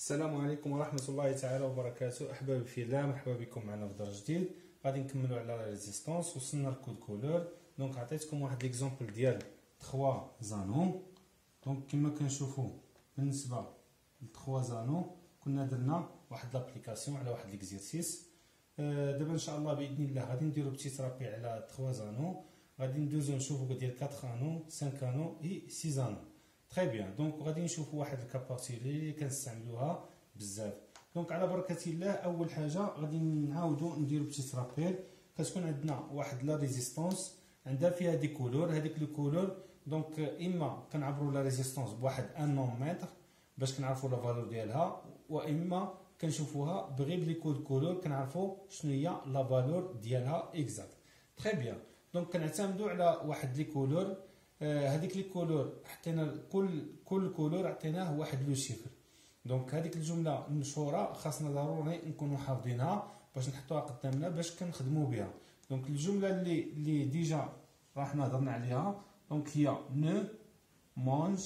السلام عليكم ورحمة الله تعالى وبركاته. أحبابي في الله، مرحبا بكم معنا في درس جديد. غادي نكملوا على لا ريزيستونس. وصلنا لكود كولور. دونك عطيتكم واحد ليكزومبل ديال 3 زانو. دونك كما كنشوفوا بالنسبة ل 3 زانو كنا درنا واحد لابليكاسيون على واحد ليكزيرسيس. دابا ان شاء الله باذن الله غادي نديرو بتيت رابي على 3 زانو. غادي ندوزو نشوفو ديال 4 انو 5 انو اي 6 زانو. تري بيان. دونك غادي نشوفوا واحد الكاباسيتي اللي كنستعملوها بزاف. دونك على بركه الله اول حاجه غادي نعاودو نديرو بتيت رابيل. كتكون عندنا واحد لا ريزيستونس عندها فيها دي كولور. هذيك لي كولور دونك اما كنعبروا لا ريزيستونس بواحد ان نومتر باش كنعرفوا لا فالور ديالها، واما كنشوفوها بغير بلي كود كولور كنعرفوا شنو هي لا فالور ديالها اكزاكت. تري بيان. دونك كنعتمدوا على واحد لي كولور. هذيك لي كولور حطينا كل كولور عطيناه واحد لو شيفر. دونك هذيك الجمله المشهوره خاصنا ضروري نكونوا حافظينها باش نحطوها قدامنا باش كنخدموا بها. دونك الجمله اللي ديجا راحنا هضرنا عليها دونك هي ne mange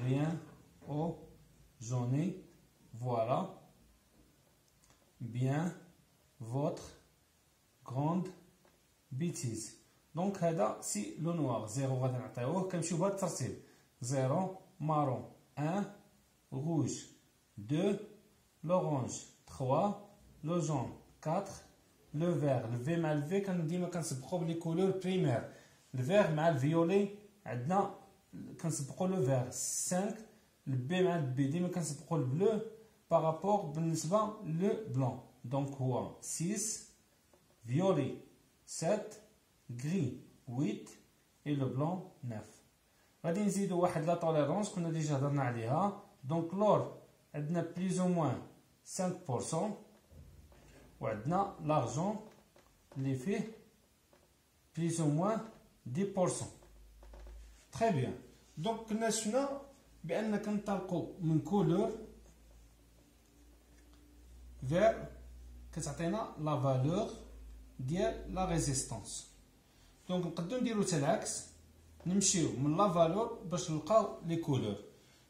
rien au journée, voilà bien votre grande bêtise. دونك هذا سي لو نوار زيرو غادي نعطيوه. كنمشيو بهذا الترتيب: زيرو مارون 1 روج 2 لورانج 3 لو جون 4 لو فير. لو في مع الفي كان ديما كنسبقو بلي كولور بريمير. الفير مع الفيولي عندنا كنسبقو لو فير. 5 البي مع البي ديما كنسبقو البلو بارابور بالنسبه لو بلون. دونك هو 6 فيولي 7 gris 8 et le blanc 9. غادي نزيدو واحد لا توليرونس كنا ديجا هضرنا عليها. دونك لور عندنا بليز او موان 5% وعندنا لارجون اللي فيه بليز او موان 10%. تري بيان. دونك كنا شفنا بان كنطلقوا من كولور فير كتعطينا لا فالور ديال لا ريزيستونس. دونك نقدروا نديرو حتى العكس، نمشيو من لا فالور باش نلقاو لي كولور.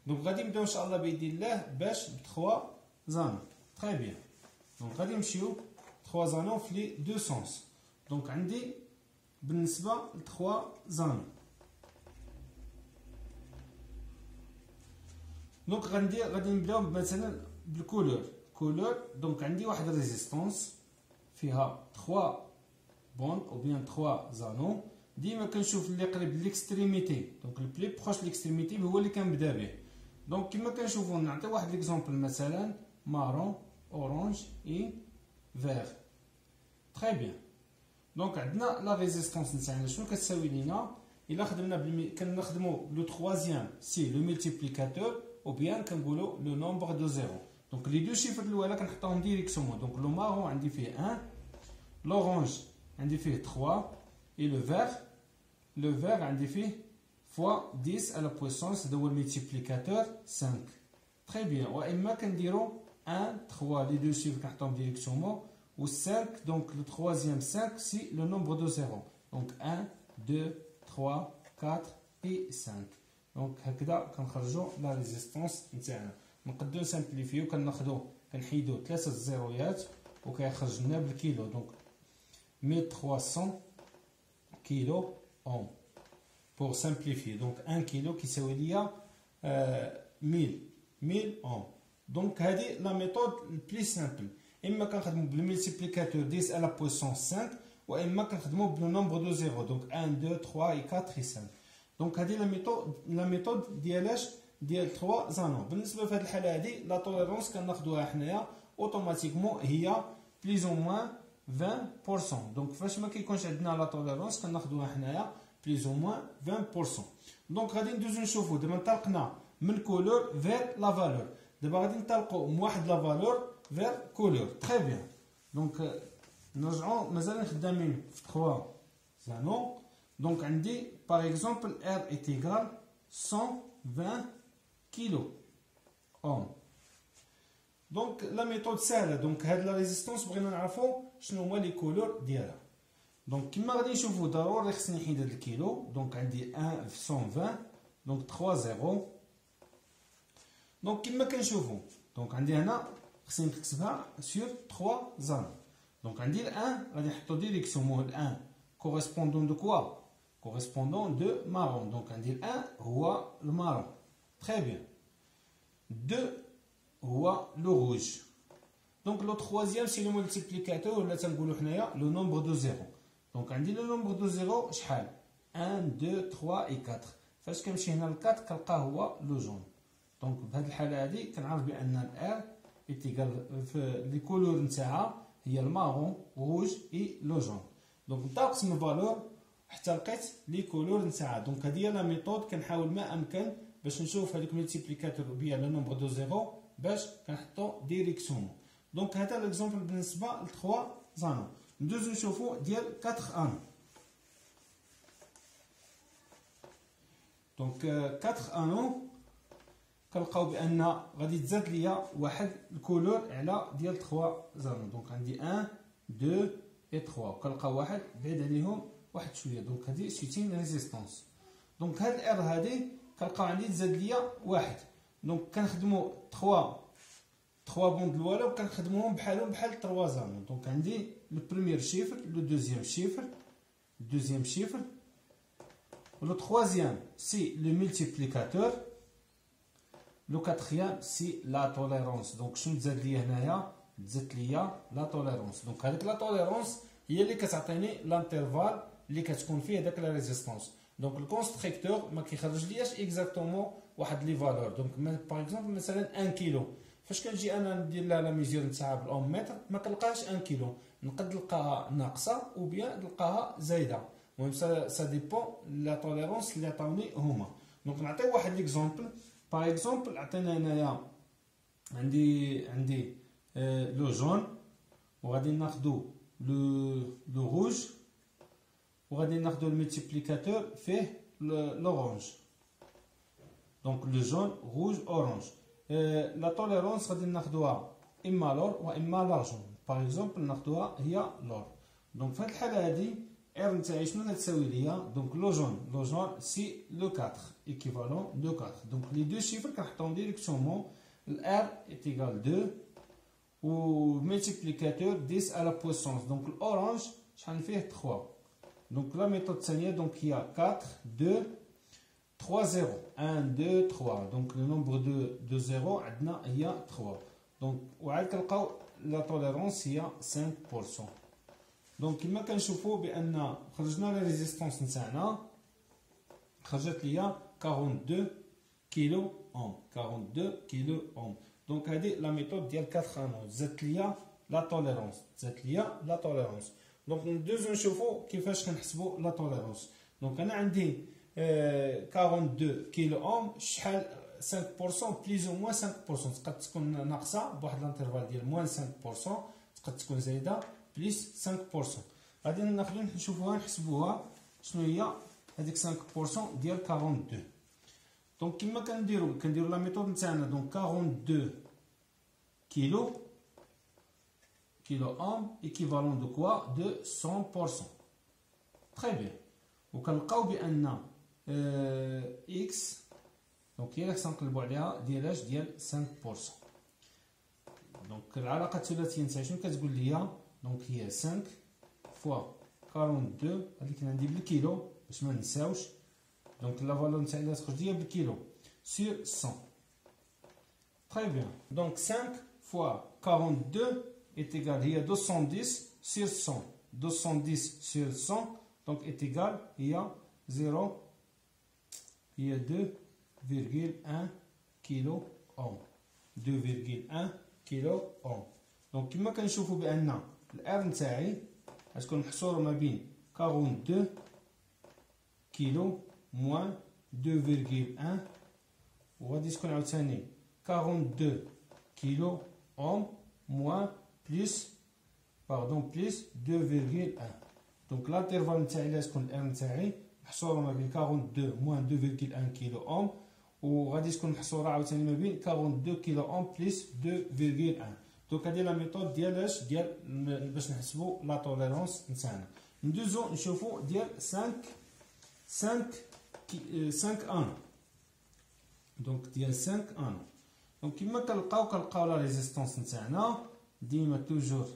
دونك غادي نبداو ان شاء الله باذن الله باش ب 3 زانو. تري بيان. دونك غادي نمشيو 3 زانو في لي دو سونس. دونك عندي بالنسبه ل 3 زانو دونك غادي نبداو مثلا بالكولور كولور. دونك عندي واحد ريزيستونس فيها 3 بون او بيان 3 زانو. ديما كنشوف اللي قريب ليكستريميتي. دونك البلي بروش ليكستريميتي هو اللي كنبدا به. دونك كما كنشوفوا نعطي واحد ليكزومبل مثلا مارون اورانج اي فير. تري بيان. دونك عندنا لا ريزيستونس نتاعنا شنو كتساوي لينا الا خدمنا كنخدموا لو تروازيام سي لو ملتيبليكاتور او بيان كنقولوا لو نومبر دو زيرو. دونك لي دو شيفر الاولى كنحطوهم ديريكسيون. دونك لو مارون عندي فيه 1 لورانج عندي فيه 3 et le vert عندي فيه fois 10 à la puissance هذا هو الملتيبليكاتور 5. très bien. واما كنديرو 1 3 لي دو شيفر كنحطوهم ديريكتومون و 5 دونك لو troisième 5 سي لو نومبر دو زيرو. دونك 1 2 3 4 et 5. دونك هكذا كنخرجوا لا ريزيستونس نتاعنا. نقدروا نسامبليفيو كنحيدو 3 الزيرويات وكيخرج لنا بالكيلو. دونك 1300 kilo ohm pour simplifier. Donc 1 kilo qui s'équivaut à 1000 ohm. Donc هذه la méthode plus simple. إما كنخدموا بالملتيبليكاتور 10 à la puissance 5 وإما كنخدموا بالنومبر دو زيرو. دونك 1 2 3 et 4 et 5. دونك هذه لا ميثود ديالاش ديال 3 زانو. بالنسبه في هذه الحاله هذه لا توليرونس كناخذوها حنايا اوتوماتيكمون هي بليز او موان 20%. دونك فاش ما كيكونش عندنا لا توليرونس كناخذوها حنايا بليز او موان 20%. دونك غادي ندوزو نشوفو دابا انطلقنا من كولور فير لا فالور. دابا غادي ننطلقوا من واحد لا فالور فير كولور. تري بيان. دونك نرجعوا مازال خدامين في 3 زانو. دونك عندي باغ اكزومبل R est égal 120 كيلو اوم. دونك لا ميثود سهله. دونك هاد لا ريزيستونس بغينا نعرفو شنو هما لي كولور ديالها. دونك كيما غادي نشوفو ضروري خصني نحيد هاد الكيلو. دونك عندي 1 في 120 دونك 3 0. دونك كما كنشوفوا دونك عندي هنا خصني نكتبها سور 3 زانون. دونك عندي ال 1 غادي نحطو ديريكسيون ال 1 كوريسبوندون دو كوا كوريسبوندون دو مارون. دونك عندي ال 1 هو المارون. تري بيان. 2 هو لو روج. دونك لو تخوازيام سي لو مولتيبليكاتور ولا تنقولو حنايا لو نومبر دو زيرو. دونك عندي لو نومبر دو زيرو شحال 1 2 3 و 4. فاش كنمشي هنا ل 4 كنلقاه هو لو جون. دونك بهاد الحاله هادي كنعرف بان الار ايتيكال في لي كولور نتاعها هي المارون روج اي لو جون. دونك نقسم الفالور حتى لقيت لي كولور نتاعها. دونك هادي هي لا ميثود كنحاول ما امكن باش نشوف هذيك ملتيبليكاتور بيا لو نومبر دو زيرو باش كنحطو ديريكسيون. دونك هذا ليكزومبل بالنسبه ل 3 زانون. ندوزو نشوفو ديال 4 انون. دونك 4 انون كنلقاو بان غادي تزاد ليا واحد الكولور على ديال 3 زانون. دونك عندي 1 2 و 3 وكنلقاو واحد بعيد عليهم واحد شويه. دونك هادي سيتين ريزيستونس. دونك هاد الار هادي كنلقاو عندي تزاد ليا واحد. دونك كنخدمو 3 بوند الاولى وكنخدموهم بحالهم بحال 3 زانون. دونك عندي لو بروميير شيفر لو دوزيام شيفر le troisième c'est le multiplicateur, le quatrième c'est la tolérance. Donc شنو تزاد ليا هنايا؟ تزاد ليا لا توليرونس. دونك هذيك لا توليرونس هي اللي كتعطيني لانترفال اللي كتكون فيه داك لا ريزيستونس. دونك الكونستريكتور ما كيخرج لياش اكزاكتومون واحد لي فالور. دونك باغ اكزومبل مثلا 1 كيلو فاش كنجي انا ندير لها لا ميزور نتاعها بالاومتر ما كنلقاهاش 1 كيلو، نقد نلقاها ناقصه او بيان نلقاها زايده. المهم سا ديبون لا توليرونس اللي عطاوني هما. دونك نعطيو واحد ليكزومبل. باغ اكزومبل عطينا هنايا عندي لو جون وغادي ناخدو لو روج وغادي ناخدو الملتيبليكاتور فيه لورانج. دونك لو جون روج اورانج. لا توليرونس غادي ناخدوها اما لور واما لارجون. باغ اكزومبل ناخدوها هي لور. دونك في هاد الحاله هادي ار نتاعي شنو غتساوي ليا؟ دونك لو جون سي لو 4 ايكيفالون دو 4. دونك لي دو شيفر كنحطهم ديريكسيومون الار ايتيغال 2 و ملتيبليكاتور 10 على بويسونس. دونك الاورانج شحال فيه 3. دونك لا ميثود الثانيه دونك هي 4 2 3 0 1 2 3. دونك لو نومبر دو زيرو عندنا هي 3. دونك وعاد كنلقاو لا توليرونس هي 5%. دونك كما كنشوفوا بان خرجنا لا ريزيستونس نتاعنا خرجت ليا 42 كيلو اوم. 42 كيلو اوم. دونك هذه لا ميثود ديال 4 انون. زادت ليا لا توليرونس. دونك ندوزو نشوفوا كيفاش كنحسبوا لا توليرونس. دونك انا عندي 42 كيلو اوم شحال 5% بليز او موان 5%. تقد تكون ناقصه بواحد الانترفال ديال موان 5%، تقد تكون زايده بليس 5%. غادي ناخذو نشوفوها نحسبوها شنو هي هذيك 5% ديال 42. دونك كما كنديرو لا ميثود نتاعنا. دونك 42 كيلو اوم ايكيفالون دو كوا دو 100%. تري بيان. وكنلقاو بان اكس دونك هي اللي خصنا نقلبو عليها ديالاش ديال 5%. دونك العلاقه الثلاثيه نتاعي شنو كتقول ليا؟ دونك هي 5 فوا 42 هذيك عندي بالكيلو باش ما نساوش. دونك لا فالور نتاعي اللي تخرج ليا بالكيلو سور 100. تري بيان. دونك 5 فوا 42 est égal هي 210 sur 100. 210 sur 100 donc est égal هي 0 هي 2,1 كيلو اوم. 2,1 كيلو اوم. دونك كما كنشوفوا بان الار نتاعي غتكون محصوره ما بين 42 كيلو موان 2,1 وغادي تكون عاوتاني 42 كيلو اوم موان بليس 2,1. دونك لانترفال نتاعي اللي تكون الار نتاعي محصوره ما بين 42 موان 2,1 كيلو اوم وغادي تكون محصوره عاوتاني ما بين 42 كيلو اوم بليس 2,1. دونك هادي لا ميثود ديال باش نحسبوا لا توليرونس نتاعنا. ندوزو نشوفوا ديال 5 ان. دونك ديال 5 ان. دونك كيما كنلقاو لا ريزيستونس نتاعنا ديما توجور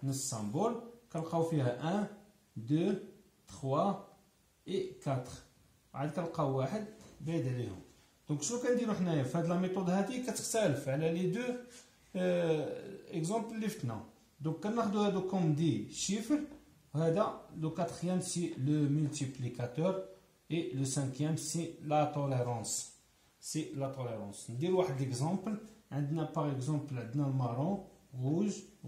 نفس السامبول، كنلقاو فيها 1 2 3 اي 4، عاد كنلقاو واحد بعيد عليهم. دونك شنو كنديرو حنايا في هاد لا ميثود هادي؟ كتختلف على لي دو اكزومبل اللي فتنا. دونك كناخدو هادو كوم دي شيفر، وهذا لو كاتريام سي لو مولتيبليكاتور اي لو سانكيام سي لا توليرونس. ندير واحد ليكزومبل. عندنا باغ اكزومبل عندنا المارون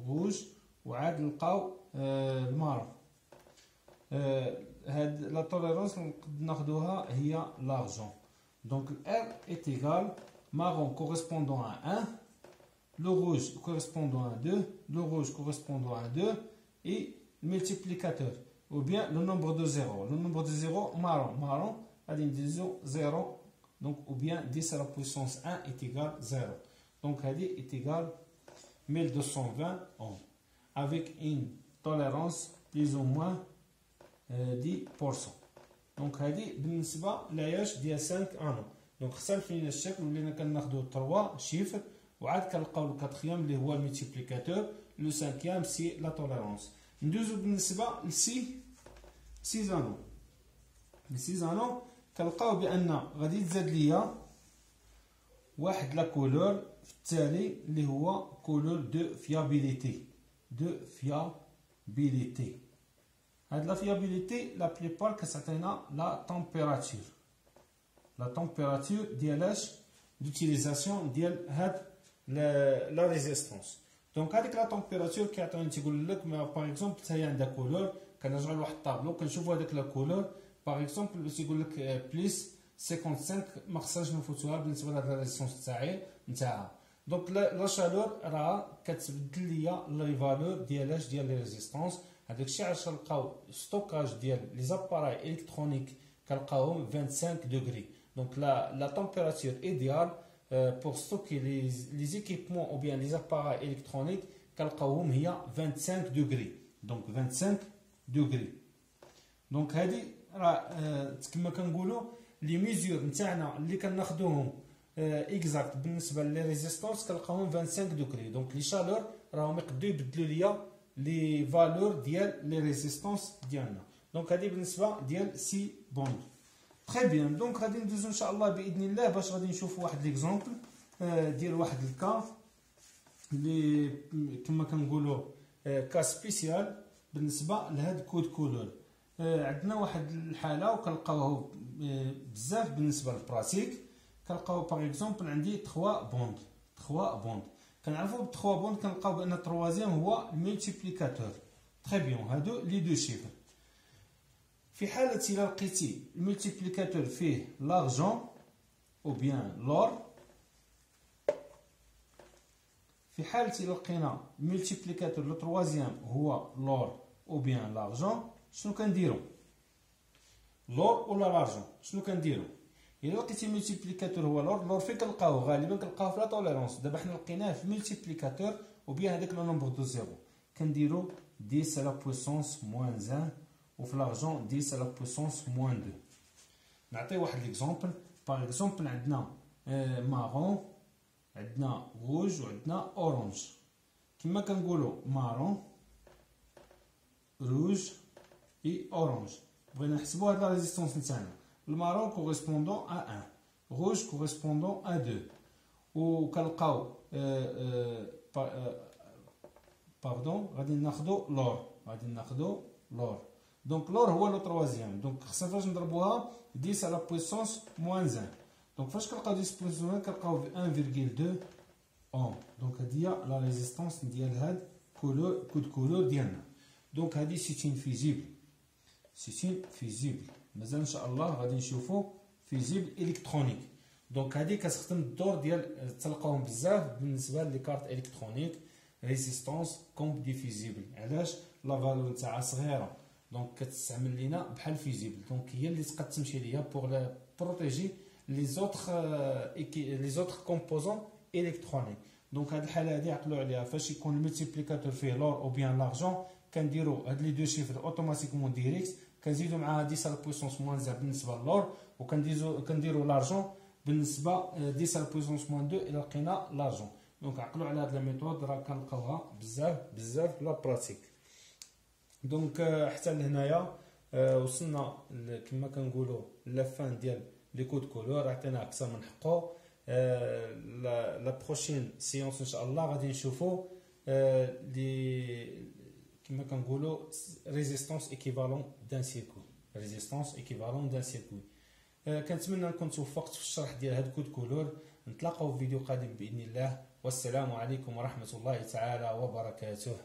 روج وعاد نلقاو المارون. هاد لا توليرونس نقد ناخدوها هي لارجون. دونك R est égal marron correspondant à 1, le rouge correspondant à 2, le rouge correspondant à 2 et le multiplicateur ou bien le nombre de 0. Le nombre de 0 marron à l'indivision 0, donc ou bien 10 à la puissance 1 est égal 0. Donc هذه est égal 1220 ohms avec une tolérance plus ou moins 10%. دونك هادي بالنسبه لعياش ديال 5 انو. دونك اختلف لينا الشكل، ولينا كناخدو 3 شيفر وعاد كنلقاو لو كاتريام اللي هو الملتيبليكاتور، لو سانكيام سي لا توليرونس. ندوزو بالنسبه لسي زانو كنلقاو بان غادي تزاد ليا واحد لا كولور في التالي اللي هو كولور دو فيابيليتي. هاد لا فيابيليتي لا بليبار كتعطينا لا تمبيراتور ديالاش دوتيليزاسيون ديال هاد لا ريزيستونس. دونك هذيك لا تمبيراتور كيعطينا تيقول لك باغ اكزومبل حتى هي عندها كولور، كنرجعوا لواحد الطابلو كنشوفوا هذيك لا كولور باغ اكزومبل تيقول لك بليس 55 ما خصناش نفوتوها بالنسبه لهاد لا ريزيستونس نتاعها. دونك لا شالور راه كتبدل ليا لي فالور ديالاش ديال لي ريزيستونس. هذاك الشيء علاش كنلقاو ستوكاج ديال لي زاباراي الكترونيك كنلقاوهم 25 دوغري. دونك لا تمبيراتور ايديال بور ستوكي لي زيكيبمون او بيان لي زاباراي الكترونيك كنلقاوهم هي 25 دوغري. دونك 25 دوغري. دونك هذه راه كما كنقولوا لي ميزور نتاعنا اللي كناخذوهم اكزاكت بالنسبه لي ريزيستونس كنلقاوهم 25 دوغري. دونك لي شالور راهم يقدروا يبدلوا ليا لي فالور ديال لي ريزيستونس ديالنا. دونك هذه بالنسبه ديال سي بوند. تري بيان. دونك غادي ندوزو ان شاء الله باذن الله باش غادي نشوفوا واحد ليكزومبل ديال واحد الكا اللي كما كنقولوا كا سبيسيال بالنسبه لهاد كود كولور. عندنا واحد الحاله وكنلقاوه بزاف بالنسبه للبراتيك. كنلقاو باغ اكزومبل عندي 3 بوند. كنعرفوا ب 3 بوند كنلقاو بان التروازيام هو الملتيبليكاتور. تري بيان. هادو لي دو شيفر. في حالة إلا لقيتي الملتيبليكاتور فيه لارجون أو بيان لور، في حالة إلا لقينا الملتيبليكاتور لو تروازيام هو لور أو بيان لارجون، شنو كنديرو؟ لور ولا لارجون؟ شنو كنديرو؟ إلا لقيتي الملتيبليكاتور هو لور فين كنلقاوه؟ غالبا كنلقاوه في لا توليرونس. دابا حنا لقيناه في الملتيبليكاتور أو بيان هذاك لو نومبر دو زيرو، كنديرو 10 على بويسونس موان 1 وفي لارجون 10 على بويسونس موان 2. نعطي واحد ليكزومبل. باغ اكزومبل عندنا مارون، عندنا روج وعندنا اورانج. كما كنقولوا مارون روج اي اورانج. بغينا نحسبوا هاد لا ريزيستونس نتاعنا. المارون كوريسبوندون ا 1، روج كوريسبوندون ا 2، وكنلقاو باردون غادي ناخذوا لور. دونك لور هو لو تروازيام. دونك خصنا فاش نضربوها 10 على بويسونس موان 1. دونك فاش كنلقاو 10 بويسونس موان كنلقاو 1,2 اوم. دونك هادي هي لا ريزيستونس ديال هاد كود كولور ديالنا. دونك هادي سيتين فيزيبل. مازال ان شاء الله غادي نشوفو فيزيبل الكترونيك. دونك هادي كتخدم الدور ديال تلقاوهم بزاف بالنسبه لي كارت الكترونيك ريزيستونس كوم ديفيزيبل. علاش؟ لا فالور نتاعها صغيره، دونك كتستعمل لينا بحال فيزيبل. دونك هي اللي تقد تمشي ليا بوغ بروتيجي لي زوتر كومبوزون الكترونيك. دونك هاد الحاله هادي عقلوا عليها. فاش يكون الملتيبليكاتور فيه لور او بيان لارجون كنديرو هاد لي دو شيفر اوتوماتيكمون ديريكت، كنزيدو معاها 10 على بويسونس موان 1 بالنسبه للور، وكنديرو لارجون بالنسبه 10 على بويسونس موان 2 الى لقينا لارجون. دونك عقلوا على هاد لا ميثود راه كنلقاوها بزاف لا براتيك. دونك حتى لهنايا وصلنا كما كنقولوا لا فان ديال لي كود كولور، عطينا اكثر من حقه. لا بروشين سيونس ان شاء الله غادي نشوفوا لي كما كنقولوا ريزيستونس ايكيفالون دان سيركوي، ريزيستونس ايكيفالون دان سيركوي. كنتمنى نكون توفقت في الشرح ديال هاد كود كولور. نتلاقاو في فيديو قادم باذن الله، والسلام عليكم ورحمه الله تعالى وبركاته.